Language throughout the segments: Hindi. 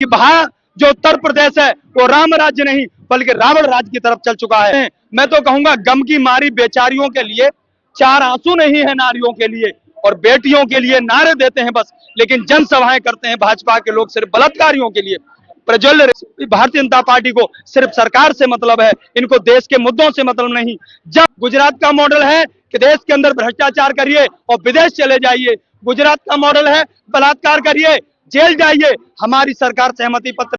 कि वहां जो उत्तर प्रदेश है वो राम राज्य नहीं बल्कि रावण राज्य की तरफ चल चुका है। मैं तो कहूंगा गम की मारी बेचारियों के लिए चार आंसू नहीं है नारियों के लिए, और बेटियों के लिए नारे देते हैं बस, लेकिन जनसभाएं करते हैं भाजपा के लोग सिर्फ बलात्कारियों के लिए। प्रज्वल भारतीय जनता पार्टी को सिर्फ सरकार से मतलब है, इनको देश के मुद्दों से मतलब नहीं। जब गुजरात का मॉडल है कि देश के अंदर भ्रष्टाचार करिए और विदेश चले जाइए, गुजरात का मॉडल है बलात्कार करिए जेल जाइए, हमारी सरकार सहमति पत्र।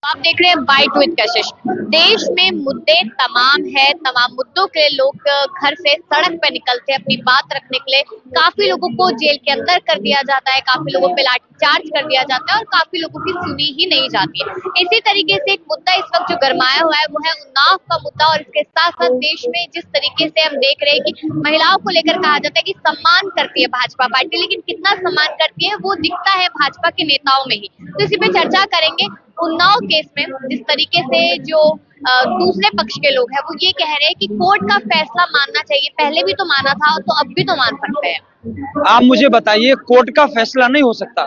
आप देख रहे हैं बाइट विद कशिश। देश में मुद्दे तमाम है, तमाम मुद्दों के लोग घर से सड़क पे निकलते हैं अपनी बात रखने के लिए। काफी लोगों को जेल के अंदर कर दिया जाता है, काफी लोगों पे लाठीचार्ज कर दिया जाता है और काफी लोगों की सुनी ही नहीं जाती है। इसी तरीके से एक मुद्दा इस वक्त जो गरमाया हुआ है वो है उन्नाव का मुद्दा, और इसके साथ साथ देश में जिस तरीके से हम देख रहे हैं कि महिलाओं को लेकर कहा जाता है कि सम्मान करती है भाजपा पार्टी, लेकिन कितना सम्मान करती है वो दिखता है भाजपा के नेताओं में ही। तो इसी पे चर्चा करेंगे। उन्नाव केस में जिस तरीके से जो दूसरे पक्ष के लोग हैं वो ये कह रहे हैं कि कोर्ट का फैसला मानना चाहिए, पहले भी तो माना था तो अब भी तो मान सकते हैं। आप मुझे बताइए, कोर्ट का फैसला नहीं हो सकता,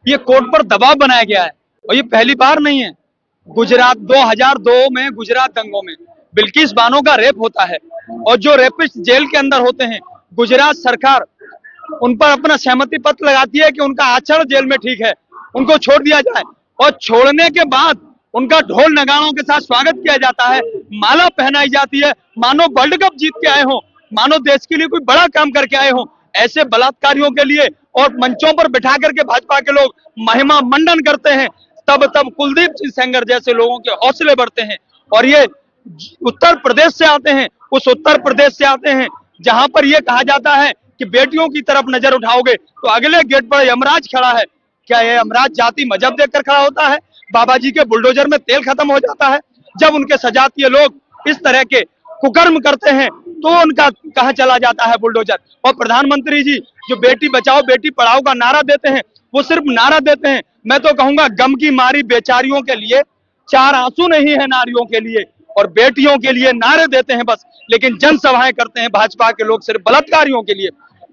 ये कोर्ट पर दबाव बनाया गया है और ये पहली बार नहीं है। गुजरात 2002 में गुजरात दंगों में बिल्किस बानो का रेप होता है और जो रेपिस्ट जेल के अंदर होते हैं, गुजरात सरकार उन पर अपना सहमति पत्र लगाती है कि उनका आचरण जेल में ठीक है, उनको छोड़ दिया जाए, और छोड़ने के बाद उनका ढोल नगाड़ों के साथ स्वागत किया जाता है, माला पहनाई जाती है, मानो वर्ल्ड कप जीत के आए हो, मानो देश के लिए कोई बड़ा काम करके आए हो। ऐसे बलात्कारियों के लिए और मंचों पर बिठा करके भाजपा के लोग महिमा मंडन करते हैं, तब कुलदीप सिंह सेंगर जैसे लोगों के हौसले बढ़ते हैं। और ये उत्तर प्रदेश से आते हैं, उस उत्तर प्रदेश से आते हैं जहां पर यह कहा जाता है कि बेटियों की तरफ नजर उठाओगे तो अगले गेट पर यमराज खड़ा है। क्या यह यमराज जाति मजहब देखकर खड़ा होता है? बाबा जी के बुलडोजर में तेल खत्म हो जाता है? जब उनके सजातीय लोग इस तरह के कुकर्म करते हैं तो उनका कहां चला जाता है बुलडोजर? और प्रधानमंत्री जी जो बेटी बचाओ बेटी पढ़ाओ का नारा देते हैं, वो सिर्फ नारा देते हैं। मैं तो कहूंगा गम की मारी बेचारियों के लिए चार आंसू नहीं है नारियों के लिए, और बेटियों के लिए नारे देते हैं बस, लेकिन जनसभाएं करते हैं भाजपा के लोग सिर्फ बलात्कारियों के लिए।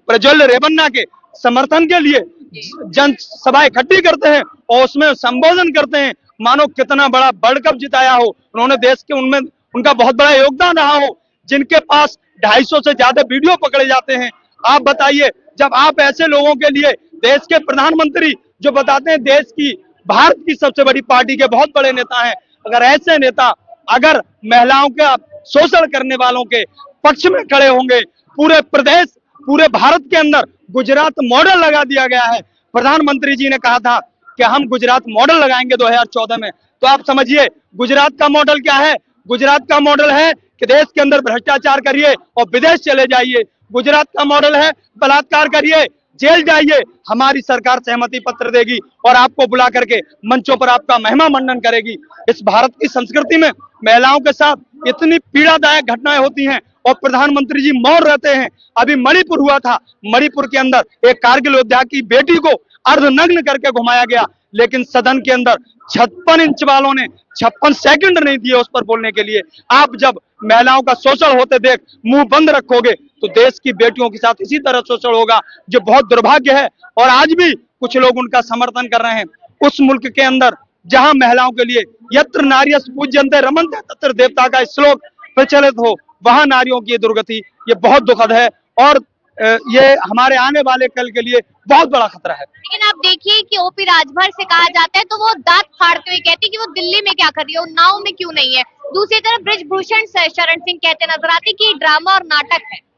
प्रज्वल रेवन्ना के समर्थन के लिए जनसभा इकट्ठी करते हैं और उसमें संबोधन करते हैं, मानो कितना बड़ा वर्ल्ड कप जिताया हो, उन्होंने देश के उनमें उनका बहुत बड़ा योगदान रहा हो, जिनके पास 250 से ज्यादा वीडियो पकड़े जाते हैं। आप बताइए, जब आप ऐसे लोगों के लिए देश के प्रधानमंत्री जो बताते हैं देश की भारत की सबसे बड़ी पार्टी के बहुत बड़े नेता हैं, अगर ऐसे नेता अगर महिलाओं का शोषण करने वालों के पक्ष में खड़े होंगे, पूरे प्रदेश पूरे भारत के अंदर गुजरात मॉडल लगा दिया गया है। प्रधानमंत्री जी ने कहा था कि हम गुजरात मॉडल लगाएंगे 2014 में, तो आप समझिए गुजरात का मॉडल क्या है। गुजरात का मॉडल है कि देश के अंदर भ्रष्टाचार करिए और विदेश चले जाइए। गुजरात का मॉडल है बलात्कार करिए जेल जाइए, हमारी सरकार सहमति पत्र देगी और आपको बुला करके मंचों पर आपका महिमा मंडन करेगी। इस भारत की संस्कृति में महिलाओं के साथ इतनी पीड़ादायक घटनाएं होती हैं और प्रधानमंत्री जी मौन रहते हैं। अभी मणिपुर हुआ था, मणिपुर के अंदर एक कारगिल योद्धा की बेटी को अर्धनग्न करके घुमाया गया, लेकिन सदन के अंदर 56 इंच वालों ने 56 सेकंड नहीं दिए उस पर बोलने के लिए। आप जब महिलाओं का शोषण होते देख मुंह बंद रखोगे तो देश की बेटियों के साथ इसी तरह शोषण होगा, जो बहुत दुर्भाग्य है। और आज भी कुछ लोग उनका समर्थन कर रहे हैं। उस मुल्क के अंदर जहां महिलाओं के लिए यत्र नार्यः पूज्यन्ते रमन्ते तत्र देवता का श्लोक प्रचलित हो, वहां नारियों की दुर्गति ये बहुत दुखद है और ये हमारे आने वाले कल के लिए बहुत बड़ा खतरा है। लेकिन आप देखिए कि ओपी राजभर से कहा जाता है तो वो दांत फाड़ते हुए कहते हैं कि वो दिल्ली में क्या कर रही है, उन्नाव में क्यों नहीं है। दूसरी तरफ बृजभूषण शरण सिंह कहते नजर आते कि ड्रामा और नाटक है।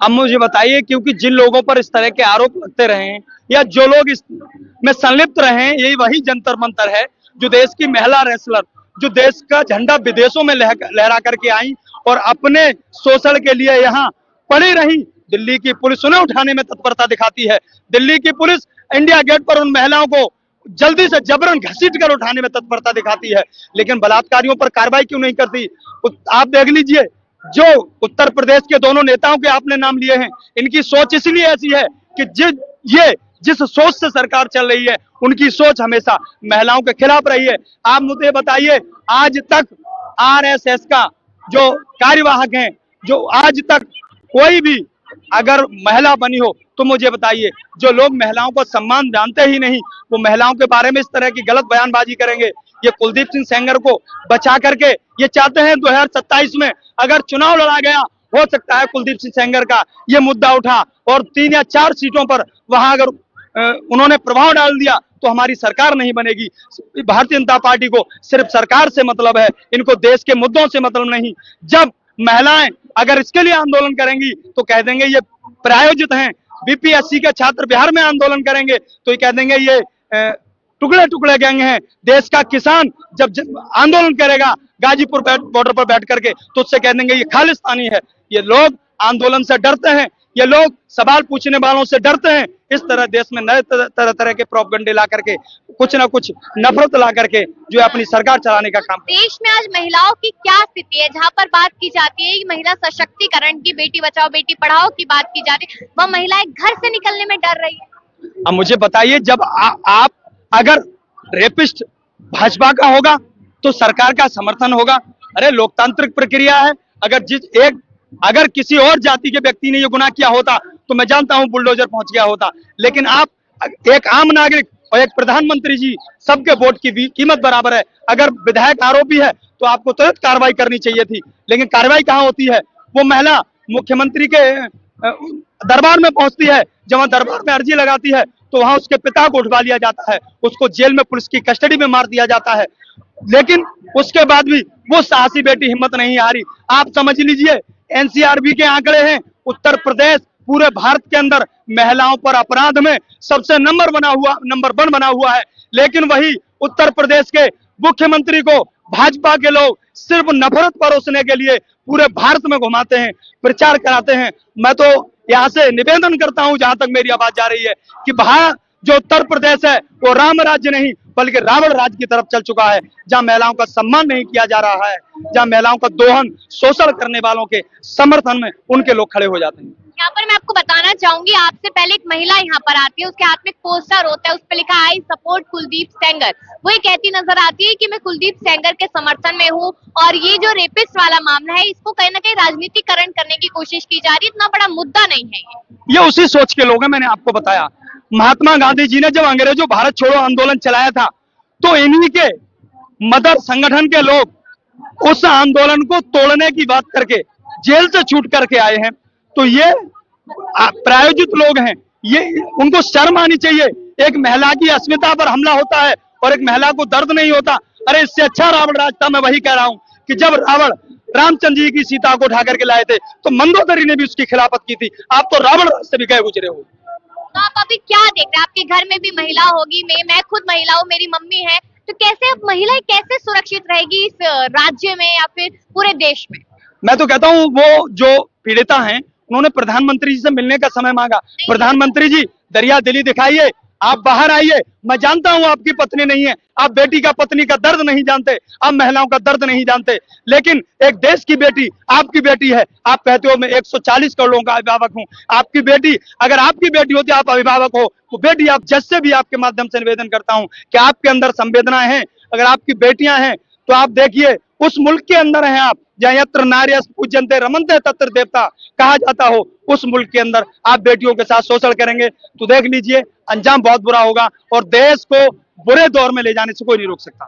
अब मुझे बताइए, क्योंकि जिन लोगों पर इस तरह के आरोप लगते रहे हैं या जो लोग इसमें संलिप्त रहे हैं, यही वही जंतर मंतर है जो देश की महिला रेसलर जो देश का झंडा विदेशों में लहरा करके आई और अपने शोषण के लिए यहाँ पड़ी रही। दिल्ली की पुलिस उन्हें उठाने में तत्परता दिखाती है। दिल्ली की पुलिस इंडिया गेट पर उन महिलाओं को जल्दी से जबरन घसीट कर उठाने में तत्परता दिखाती है, लेकिन बलात्कारियों पर कार्रवाई क्यों नहीं करती? आप देख लीजिए, जो उत्तर प्रदेश के दोनों नेताओं के आपने नाम लिए हैं, इनकी सोच इसलिए ऐसी है कि जिस सोच से सरकार चल रही है, उनकी सोच हमेशा महिलाओं के खिलाफ रही है। आप मुझे बताइए, आज तक आरएसएस का जो कार्यवाहक हैं, जो आज तक कोई भी अगर महिला बनी हो तो मुझे बताइए, जो लोग महिलाओं को सम्मान जानते ही नहीं, वो महिलाओं के बारे में इस तरह की गलत बयानबाजी करेंगे। ये कुलदीप सिंह सेंगर को बचा करके ये चाहते हैं 2027 में अगर चुनाव लड़ा गया, हो सकता है कुलदीप सिंह सेंगर का ये मुद्दा उठा और 3 या 4 सीटों पर वहां अगर उन्होंने प्रभाव डाल दिया तो हमारी सरकार नहीं बनेगी। भारतीय जनता पार्टी को सिर्फ सरकार से मतलब है, इनको देश के मुद्दों से मतलब नहीं। जब महिलाएं अगर इसके लिए आंदोलन करेंगी तो कह देंगे ये प्रायोजित हैं। बीपीएससी के छात्र बिहार में आंदोलन करेंगे तो ये कह देंगे ये टुकड़े टुकड़े गैंग हैं। देश का किसान जब आंदोलन करेगा गाजीपुर बॉर्डर पर बैठ करके तो उससे कह देंगे ये खालिस्तानी है। ये लोग आंदोलन से डरते हैं, ये लोग सवाल पूछने वालों से डरते हैं। इस तरह देश में नए तरह तरह के प्रोपगंडे ला करके कुछ ना कुछ नफरत ला करके जो है अपनी सरकार चलाने का काम। देश में आज महिलाओं की क्या स्थिति है? जहाँ पर बात की जाती है कि महिला सशक्तिकरण की, बेटी बचाओ बेटी पढ़ाओ की बात की जाती है, वह महिलाएं घर से निकलने में डर रही है। अब मुझे बताइए, जब आप अगर रेपिस्ट भाजपा का होगा तो सरकार का समर्थन होगा। अरे लोकतांत्रिक प्रक्रिया है। अगर किसी और जाति के व्यक्ति ने ये गुनाह किया होता तो मैं जानता हूं बुलडोजर पहुंच गया होता। लेकिन आप एक आम नागरिक और एक प्रधानमंत्री जी, सबके वोट की कीमत बराबर है। अगर विधायक आरोपी है तो आपको तुरंत कार्रवाई करनी चाहिए थी, लेकिन कार्रवाई कहां होती है? वो महिला मुख्यमंत्री के दरबार में पहुंचती है, जब वहां दरबार में अर्जी लगाती है तो वहां उसके पिता को उठवा लिया जाता है, उसको जेल में पुलिस की कस्टडी में मार दिया जाता है। लेकिन उसके बाद भी वो साहसी बेटी हिम्मत नहीं हारी। आप समझ लीजिए, एनसीआरबी के आंकड़े हैं, उत्तर प्रदेश पूरे भारत के अंदर महिलाओं पर अपराध में सबसे नंबर 1 बना हुआ है। लेकिन वही उत्तर प्रदेश के मुख्यमंत्री को भाजपा के लोग सिर्फ नफरत परोसने के लिए पूरे भारत में घुमाते हैं, प्रचार कराते हैं। मैं तो यहाँ से निवेदन करता हूं, जहां तक मेरी आवाज जा रही है, कि वहां जो उत्तर प्रदेश है वो राम राज्य नहीं बल्कि रावण राज्य की तरफ चल चुका है, जहां महिलाओं का सम्मान नहीं किया जा रहा है, जहां महिलाओं का दोहन शोषण करने वालों के समर्थन में उनके लोग खड़े हो जाते हैं। यहाँ पर मैं आपको बताना चाहूंगी, आपसे पहले एक महिला यहाँ पर आती है, उसके हाथ में एक पोस्टर होता है, उस पर लिखा है आई सपोर्ट कुलदीप सेंगर। वो ये कहती नजर आती है कि मैं कुलदीप सेंगर के समर्थन में हूँ और ये जो रेपिस्ट वाला मामला है इसको कहीं ना कहीं राजनीतिकरण करने की कोशिश की जा रही है। इतना बड़ा मुद्दा नहीं है ये उसी सोच के लोग हैं। मैंने आपको बताया, महात्मा गांधी जी ने जब अंग्रेजों भारत छोड़ो आंदोलन चलाया था तो इन्हीं के मदर संगठन के लोग उस आंदोलन को तोड़ने की बात करके जेल से छूट करके आए हैं। तो ये प्रायोजित लोग हैं, ये उनको शर्म आनी चाहिए। एक महिला की अस्मिता पर हमला होता है और एक महिला को दर्द नहीं होता। अरे इससे अच्छा रावण राज था। मैं वही कह रहा हूं कि जब रावण रामचंद्र जी की सीता को उठा करके लाए थे तो मंदोदरी ने भी उसकी खिलाफत की थी। आप तो रावण राज से भी गए गुजरे हो। तो आप अभी क्या देख रहे हैं? आपके घर में भी महिला होगी, मैं खुद महिला हूँ, मेरी मम्मी है, तो कैसे अब महिलाएं कैसे सुरक्षित रहेगी इस राज्य में या फिर पूरे देश में? मैं तो कहता हूं वो जो पीड़िता हैं उन्होंने प्रधानमंत्री जी से मिलने का समय मांगा। प्रधानमंत्री जी दरिया दिली दिखाइए, आप बाहर आइए। मैं जानता हूं आपकी पत्नी नहीं है, आप बेटी का पत्नी का दर्द नहीं जानते, आप महिलाओं का दर्द नहीं जानते, लेकिन एक देश की बेटी आपकी बेटी है। आप कहते हो मैं 140 करोड़ लोगों का अभिभावक हूं, आपकी बेटी अगर आपकी बेटी होती आप अभिभावक हो तो बेटी आप जैसे भी आपके माध्यम से निवेदन करता हूं कि आपके अंदर संवेदनाएं हैं, अगर आपकी बेटियां हैं तो आप देखिए उस मुल्क के अंदर हैं आप जहाँ यत्र नार्यस्तु पूज्यन्ते रमन्ते तत्र देवता कहा जाता हो, उस मुल्क के अंदर आप बेटियों के साथ शोषण करेंगे तो देख लीजिए अंजाम बहुत बुरा होगा और देश को बुरे दौर में ले जाने से कोई नहीं रोक सकता।